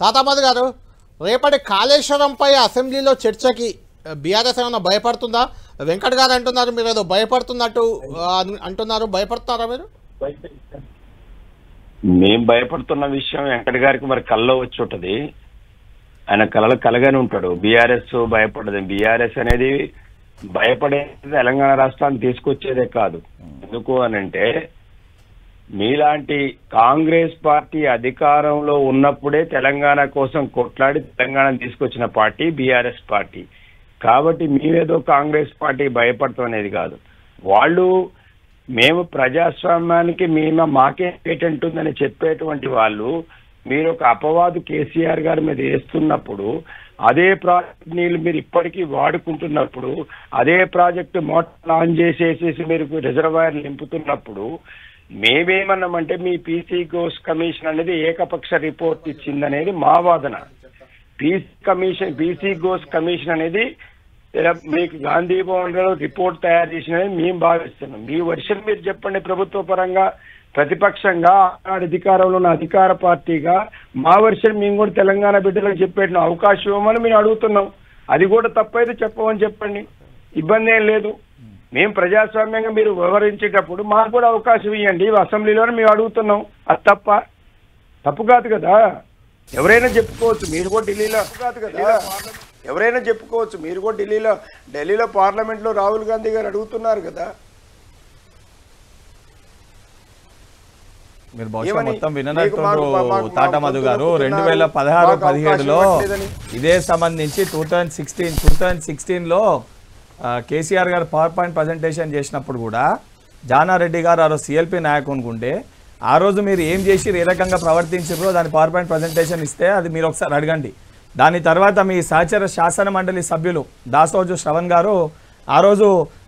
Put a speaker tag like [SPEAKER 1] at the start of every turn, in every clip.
[SPEAKER 1] తాతామధు గారు, రేపటి కాళేశ్వరంపై అసెంబ్లీలో చర్చకి బీఆర్ఎస్ ఏమైనా భయపడుతుందా? వెంకట్ గారు అంటున్నారు మీరు ఏదో భయపడుతున్నట్టు అంటున్నారు, భయపడుతున్నారా మీరు?
[SPEAKER 2] మేం భయపడుతున్న విషయం వెంకట్ గారికి మరి కల్లో వచ్చి ఉంటది. ఆయన కళలు కలగానే ఉంటాడు. బీఆర్ఎస్ భయపడదు. బీఆర్ఎస్ అనేది భయపడే తెలంగాణ రాష్ట్రాన్ని తీసుకొచ్చేదే కాదు. ఎందుకు అనంటే మీలాంటి కాంగ్రెస్ పార్టీ అధికారంలో ఉన్నప్పుడే తెలంగాణ కోసం కొట్లాడి తెలంగాణ తీసుకొచ్చిన పార్టీ బీఆర్ఎస్ పార్టీ. కాబట్టి మేమేదో కాంగ్రెస్ పార్టీ భయపడతాం అనేది కాదు. వాళ్ళు మేము ప్రజాస్వామ్యానికి మాకే పేటెంట్ ఉందని చెప్పేటువంటి వాళ్ళు మీరు ఒక అపవాదు కేసీఆర్ గారి మీద వేస్తున్నప్పుడు, అదే ప్రాజెక్ట్ నీళ్ళు మీరు ఇప్పటికీ వాడుకుంటున్నప్పుడు, అదే ప్రాజెక్టు మోటార్ ఆన్ చేసేసి మీరు రిజర్వాయర్ నింపుతున్నప్పుడు మేమేమన్నామంటే మీ పీసీ గోస్ కమిషన్ అనేది ఏకపక్ష రిపోర్ట్ ఇచ్చిందనేది మా వాదన. పీసీ గోస్ కమిషన్ అనేది మీకు గాంధీ భవన్ లో రిపోర్ట్ తయారు చేసినది మేము భావిస్తున్నాం. మీ వర్షన్ మీరు చెప్పండి. ప్రభుత్వ పరంగా ప్రతిపక్షంగా అధికారంలో ఉన్న అధికార పార్టీగా మా వర్షన్ మేము కూడా తెలంగాణ బిడ్డలకు చెప్పేట అవకాశం ఇవ్వమని మేము అడుగుతున్నాం. అది కూడా తప్పైతే చెప్పమని చెప్పండి, ఇబ్బంది ఏం లేదు. మేము ప్రజాస్వామ్యంగా మీరు వివరించేటప్పుడు మాకు కూడా అవకాశం ఇవ్వండి అసెంబ్లీలోనే మేము అడుగుతున్నాం. అది తప్పు కాదు కదా. ఎవరైనా చెప్పుకోవచ్చు, మీరు కూడా ఢిల్లీలో కాదు కదా, ఎవరైనా చెప్పుకోవచ్చు. మీరు కూడా ఢిల్లీలో పార్లమెంట్లో రాహుల్ గాంధీ గారు అడుగుతున్నారు కదా.
[SPEAKER 3] మీరు బహుశా మొత్తం విననట్టు తాతామధు గారు 2016-17లో ఇదే సంబంధించి 2016లో కేసీఆర్ గారు పవర్ పాయింట్ ప్రజెంటేషన్ చేసినప్పుడు కూడా జానారెడ్డి గారు ఆ రోజు సిఎల్పి నాయకు అనుకుంటే ఆ రోజు మీరు ఏం చేసి ఏ రకంగా ప్రవర్తించారో దాని పవర్ పాయింట్ ప్రజెంటేషన్ ఇస్తే అది మీరు ఒకసారి అడగండి. దాని తర్వాత మీ సహచర శాసన మండలి సభ్యులు దాసోజు శ్రవణ్ గారు ఆ రోజు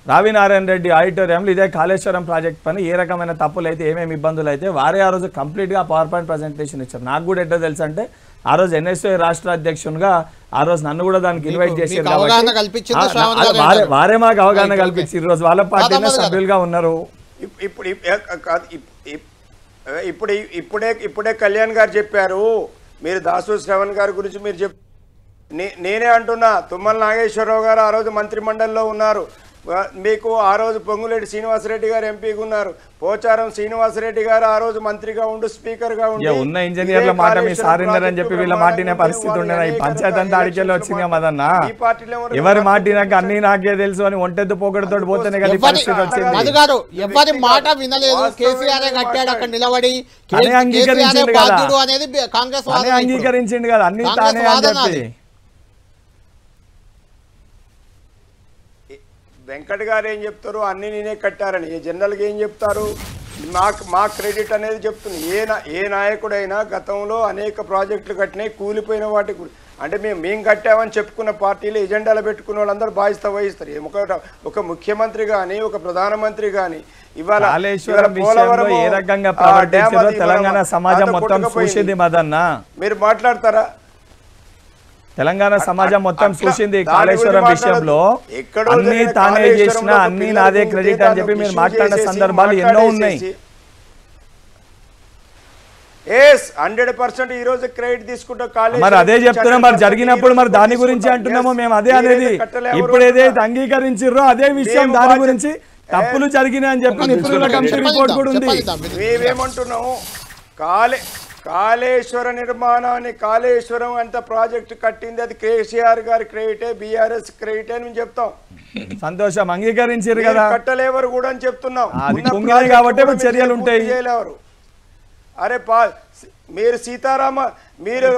[SPEAKER 3] రావినారాయణ రెడ్డి ఆడిటోరియంలో ఇదే కాళేశ్వరం ప్రాజెక్ట్ పని ఏ రకమైన తప్పులు అయితే ఏమేమి ఇబ్బందులు అయితే వారే ఆ రోజు కంప్లీట్గా పవర్ పాయింట్ ప్రజెంటేషన్ ఇచ్చారు. నాకు కూడా ఎట్లా తెలుసు అంటే ఆ రోజు ఎన్ఎస్ఏ రాష్ట్ర అధ్యక్షునిగా ఆ రోజు నన్ను కూడా దానికి ఇన్వైట్ చేశారు కాబట్టి వారే మాకు అవగాహన కల్పించారు. ఈ రోజు వాళ్ళ పార్టీలో సభ్యులుగా ఉన్నారు.
[SPEAKER 4] ఇప్పుడే కళ్యాణ్ గారు చెప్పారు. మీరు దాసు శ్రవణ్ గారి గురించి మీరు నేనే అంటున్నా. తుమ్మల నాగేశ్వరరావు గారు ఆ రోజు మంత్రిమండలిలో ఉన్నారు. మీకు ఆ రోజు పొంగులేటి శ్రీనివాసరెడ్డి గారు ఎంపీగా ఉన్నారు. పోచారం శ్రీనివాసరెడ్డి గారు ఆ రోజు మంత్రిగా ఉండు, స్పీకర్ గా ఉండి
[SPEAKER 3] ఉన్న ఇంజనీర్ల మాట మీ సారిన్నారని చెప్పి వీళ్ళ మాటినే పరిస్థితి ఉండేది. ఈ పంచాయతీ అంతా అడికెళ్ళి వచ్చింది మదన్న. ఎవరి మాటినాక అన్ని నాకే తెలుసు అని ఒంటెద్దు పోకడతో పోతేనే కదా పరిస్థితి వచ్చింది.
[SPEAKER 1] ఎవరి మాట వినలేదు. కేసీఆర్ కట్టాడు అక్కడ నిలబడి
[SPEAKER 3] అంగీకరించిండు కదా,
[SPEAKER 1] కాంగ్రెస్
[SPEAKER 3] అంగీకరించిండు కదా అన్ని తానే అని చెప్పి.
[SPEAKER 4] వెంకట్ గారు ఏం చెప్తారు, అన్ని నేనే కట్టారని. జనరల్గా ఏం చెప్తారు, మా క్రెడిట్ అనేది చెప్తుంది. ఏ నాయకుడైనా గతంలో అనేక ప్రాజెక్టులు కట్టినాయి, కూలిపోయిన వాటికి అంటే మేము కట్టామని చెప్పుకున్న పార్టీలు ఎజెండాలు పెట్టుకున్న వాళ్ళందరూ బాధ్యత వహిస్తారు. ఒక ముఖ్యమంత్రి కానీ ఒక ప్రధానమంత్రి కానీ ఇవాళ
[SPEAKER 3] ఏ రకంగా తెలంగాణ సమాజం మొత్తం చూసింది మదన్న.
[SPEAKER 4] మీరు మాట్లాడతారా?
[SPEAKER 3] తెలంగాణ సమాజం మొత్తం చూసింది కాళేశ్వరం విషయంలో. అన్ని తానే చేసిన అన్ని నాదే క్రెడిట్ అని చెప్పి మీరు మాట్లాడిన సందర్భాలు ఎన్నో ఉన్నాయి.
[SPEAKER 4] 100% ఈ రోజు క్రెడిట్ తీసుకుంటా.
[SPEAKER 3] మరి అదే చెప్తున్నాం. మరి జరిగినప్పుడు మరి దాని గురించి అంటున్నామో మేము అదే అనేది. ఇప్పుడు ఏదైతే అంగీకరించారో అదే విషయం దాని గురించి తప్పులు జరిగినాయి అని చెప్పి నిపుణుల కమిటీ రిపోర్ట్ కూడా ఉంది.
[SPEAKER 4] మేమేమంటున్నాము, కాళేశ్వర నిర్మాణాన్ని కాళేశ్వరం అంత ప్రాజెక్టు కట్టింది అది కేసీఆర్ గారి క్రెడిటే, బీఆర్ఎస్ క్రెడిటే అని చెప్తాం.
[SPEAKER 3] సంతోషం, అంగీకరించారు కదా.
[SPEAKER 4] కట్టలేవరు కూడా అని చెప్తున్నాం.
[SPEAKER 3] కాబట్టి చర్యలు ఉంటాయి.
[SPEAKER 4] అరే మీరు సీతారామ మీరు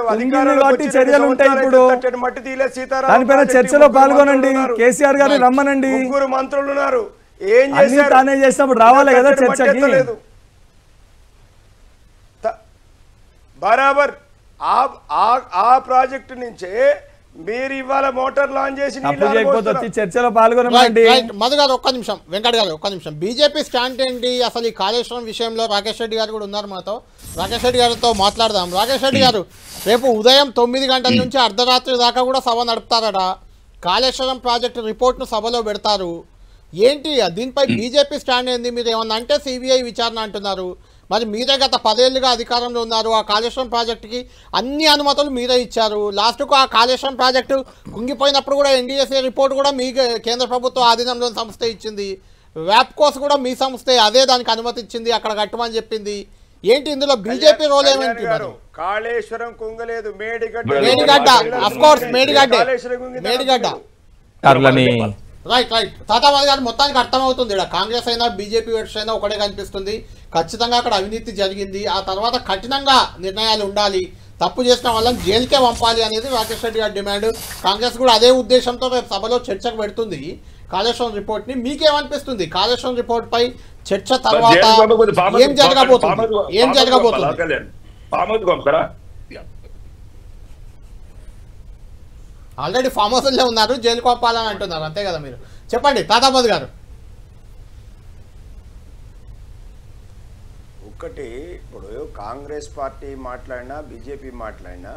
[SPEAKER 3] చర్యలు ఉంటాయి. ఇప్పుడు
[SPEAKER 4] మట్టి తీలే సీతారామ
[SPEAKER 3] దానిపైన చర్చలో పాల్గొనండి. కేసీఆర్ గారు రమ్మనండి.
[SPEAKER 4] 3 మంత్రులు ఉన్నారు. ఏం చేశారు?
[SPEAKER 3] తానే చేసినప్పుడు రావాలి కదా చర్చకి.
[SPEAKER 4] బరాబర్ ఆ ప్రాజెక్టు నుంచే మీరు ఇవాళ మోటార్ లాంచ్ చేసి
[SPEAKER 3] చర్చలో పాల్గొనండి.
[SPEAKER 1] మధు గారు ఒక్క నిమిషం, వెంకట్ గారు ఒక్క నిమిషం. బీజేపీ స్టాండ్ ఏంటి అసలు ఈ కాళేశ్వరం విషయంలో? రాకేష్ రెడ్డి గారు కూడా ఉన్నారు మాతో. రాకేష్ రెడ్డి గారితో మాట్లాడదాం. రాకేష్ రెడ్డి గారు, రేపు ఉదయం 9 గంటల నుంచి అర్ధరాత్రి దాకా కూడా సభ నడుపుతారట. కాళేశ్వరం ప్రాజెక్టు రిపోర్ట్ను సభలో పెడతారు. ఏంటి దీనిపై బీజేపీ స్టాండ్ ఏంది? మీరు ఏమన్నా అంటే సిబిఐ విచారణ అంటున్నారు. మరి మీరే గత 10 ఏళ్ళుగా అధికారంలో ఉన్నారు. ఆ కాళేశ్వరం ప్రాజెక్టుకి అన్ని అనుమతులు మీరే ఇచ్చారు. లాస్ట్కు ఆ కాళేశ్వరం ప్రాజెక్టు కుంగిపోయినప్పుడు కూడా ఎన్డీఎస్ఏ రిపోర్ట్ కూడా మీ కేంద్ర ప్రభుత్వం ఆధీనంలోని సంస్థ ఇచ్చింది. వ్యాప్కోస్ కూడా మీ సంస్థే, అదే దానికి అనుమతి ఇచ్చింది, అక్కడ కట్టమని చెప్పింది. ఏంటి ఇందులో బీజేపీ రోల్ ఏమేంటి?
[SPEAKER 4] కాళేశ్వరం కుంగలేదు,
[SPEAKER 1] Medigadda of course Medigadda. Right Tatabad గారు మొత్తానికి అర్థమవుతుంది. ఇక్కడ కాంగ్రెస్ అయినా బీజేపీ వెట్స్ అయినా ఒకటే కనిపిస్తుంది. ఖచ్చితంగా అక్కడ అవినీతి జరిగింది. ఆ తర్వాత కఠినంగా నిర్ణయాలు ఉండాలి. తప్పు చేసిన వాళ్ళని జైలుకే పంపాలి అనేది రాకేష్ రెడ్డి గారి డిమాండ్. కాంగ్రెస్ కూడా అదే ఉద్దేశంతో రేపు సభలో చర్చకు పెడుతుంది కాళేశ్వరం రిపోర్ట్ని. మీకేమనిపిస్తుంది కాళేశ్వరం రిపోర్ట్ పై చర్చ తర్వాత ఏం జరగబోతుంది? ఆల్రెడీ ఫామ్ హౌస్లో ఉన్నారు, జైలు పంపాలని అంటున్నారు, అంతే కదా? మీరు చెప్పండి తాతాబాద్ గారు.
[SPEAKER 4] ఒకటి, ఇప్పుడు కాంగ్రెస్ పార్టీ మాట్లాడినా బీజేపీ మాట్లాడినా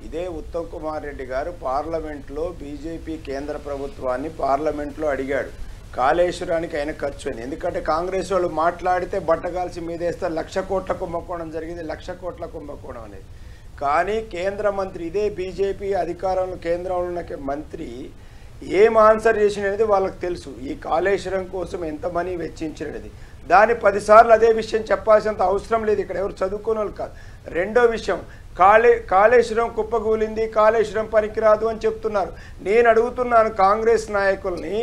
[SPEAKER 4] ఇదే ఉత్తమ్ కుమార్ రెడ్డి గారు పార్లమెంట్లో బీజేపీ కేంద్ర ప్రభుత్వాన్ని పార్లమెంట్లో అడిగాడు కాళేశ్వరానికి అయిన ఖర్చు అని. ఎందుకంటే కాంగ్రెస్ వాళ్ళు మాట్లాడితే బట్టగాల్సి మీదేస్తే 1,00,000 కోట్ల కుంభకోణం జరిగింది, 1,00,000 కోట్ల కుంభకోణం అనేది. కానీ కేంద్ర మంత్రి, ఇదే బీజేపీ అధికారంలో కేంద్రంలో ఉన్న మంత్రి ఏం ఆన్సర్ చేసినది వాళ్ళకి తెలుసు. ఈ కాళేశ్వరం కోసం ఎంత మనీ వెచ్చించినది, దాన్ని 10 సార్లు అదే విషయం చెప్పాల్సినంత అవసరం లేదు. ఇక్కడ ఎవరు చదువుకునే వాళ్ళు కాదు. రెండో విషయం, కాళేశ్వరం కుప్పగూలింది, కాళేశ్వరం పనికిరాదు అని చెప్తున్నారు. నేను అడుగుతున్నాను కాంగ్రెస్ నాయకుల్ని,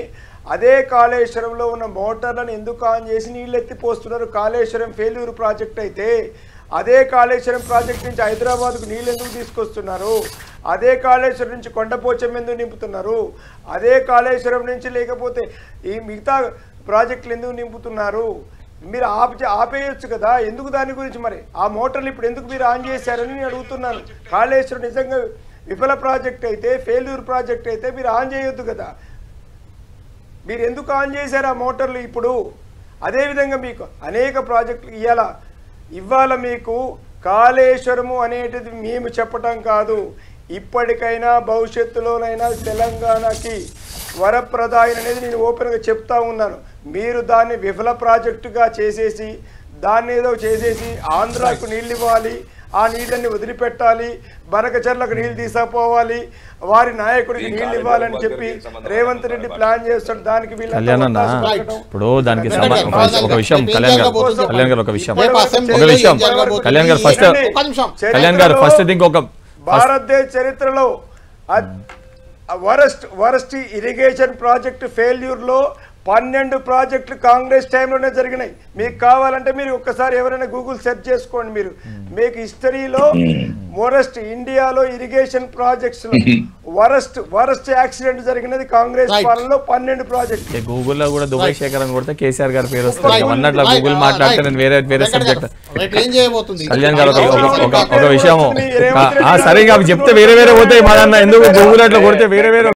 [SPEAKER 4] అదే కాళేశ్వరంలో ఉన్న మోటార్లను ఎందుకు ఆన్ చేసి నీళ్ళు ఎత్తిపోస్తున్నారు? కాళేశ్వరం ఫెయిల్యూర్ ప్రాజెక్ట్ అయితే అదే కాళేశ్వరం ప్రాజెక్ట్ నుంచి హైదరాబాద్కు నీళ్ళు ఎందుకు తీసుకొస్తున్నారు? అదే కాళేశ్వరం నుంచి కొండపోచం ఎందుకు నింపుతున్నారు? అదే కాళేశ్వరం నుంచి లేకపోతే ఈ మిగతా ప్రాజెక్టులు ఎందుకు నింపుతున్నారు? మీరు ఆపేయచ్చు కదా, ఎందుకు దాని గురించి? మరి ఆ మోటార్లు ఇప్పుడు ఎందుకు మీరు ఆన్ చేశారని నేను అడుగుతున్నాను. కాళేశ్వరం నిజంగా విఫల ప్రాజెక్ట్ అయితే, ఫెయిల్యూర్ ప్రాజెక్ట్ అయితే మీరు ఆన్ చేయొద్దు కదా. మీరు ఎందుకు ఆన్ చేశారు ఆ మోటార్లు ఇప్పుడు? అదేవిధంగా మీకు అనేక ప్రాజెక్టులు ఇవాళ మీకు కాళేశ్వరము అనేటిది మేము చెప్పటం కాదు, ఇప్పటికైనా భవిష్యత్తులోనైనా తెలంగాణకి వరప్రదాయం అనేది నేను ఓపెన్గా చెప్తా ఉన్నాను. మీరు దాన్ని విఫల ప్రాజెక్టుగా చేసేసి దాన్ని ఏదో చేసేసి ఆంధ్రాకు నీళ్ళు ఇవ్వాలి, ఆ నీళ్ళని వదిలిపెట్టాలి, బనకచర్లకు నీళ్ళు తీసుకుపోవాలి, వారి నాయకుడికి నీళ్ళు ఇవ్వాలని చెప్పి రేవంత్ రెడ్డి ప్లాన్ చేస్తాడు. దానికి
[SPEAKER 3] ఇప్పుడు దానికి ఒక విషయం కళ్యాణ్ గారు ఫస్ట్
[SPEAKER 4] భారతదేశ చరిత్రలో వరస్ట్ ఇరిగేషన్ ప్రాజెక్ట్ ఫెయిల్యూర్ లో 12 ప్రాజెక్టులు కాంగ్రెస్ టైంలోనే జరిగినాయి. మీకు కావాలంటే మీరు ఒక్కసారి ఎవరైనా గూగుల్ సెర్చ్ చేసుకోండి. మీరు మీకు హిస్టరీలో వరస్ట్ ఇండియాలో ఇరిగేషన్ ప్రాజెక్ట్స్ లో వరస్ట్ యాక్సిడెంట్ జరిగినది కాంగ్రెస్ పాలనలో 12 ప్రాజెక్టులు.
[SPEAKER 3] గూగుల్లో కూడా దుబాయ్ శేఖర్ కొడితే కేసీఆర్ గారి పేరు వస్తుంది అన్నట్లు గూగుల్ మాట్లాడితే నేను వేరే సబ్జెక్ట్. కళ్యాణ్ గారు ఒక విషయం సరిగా చెప్తే వేరే పోతాయి మా ఎందుకు గూగుల్ అట్లా కొడితే వేరే